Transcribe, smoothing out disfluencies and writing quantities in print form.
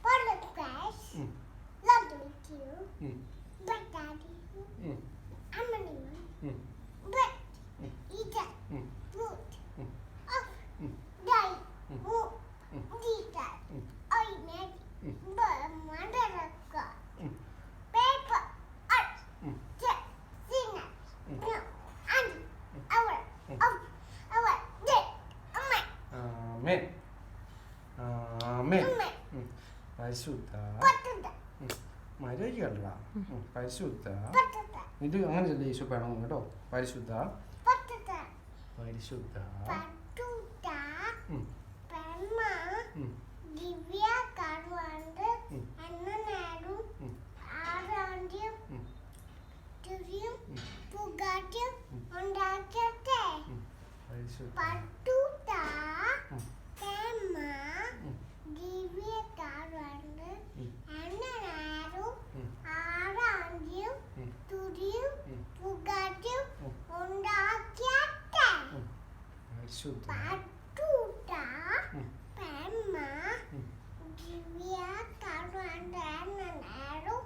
Podcast. Love to meet you. But daddy. I'm an animal. But eat up. Root. Off. Die. Move. Dita. I net. But mother of God. Paper. Art. Check. Singer. No. And our. Our. Dead. Amen. Amen. Amen. Amen. പരിശുദ്ധ Patata. മര്യാദയല്ല പരിശുദ്ധ Patata. ഇത് അങ്ങനെ ചെല്ല ഈശോ വേണം കേട്ടോ പരിശുദ്ധ Patata. പരിശുദ്ധ Patuta. ഉം. Pema. ഉം. Divya Karwanda. ഉം. Annanaru. ഉം. Arandiyam. ഉം. Turium. ഉം. Pugatyam. ഉം. Undakate. ഉം. പരിശുദ്ധ Patuta. ഉം. Pema. ഉം. Divya Karwanda. ഉം. Annanaru. ഉം. Arandiyam. ഉം. Turium. ഉം. Pugatyam. ഉം. Undakate. ഉം. പരിശുദ്ധ Patuta. ഉം. Pema. ഉം. Divya Karwanda Annanaru.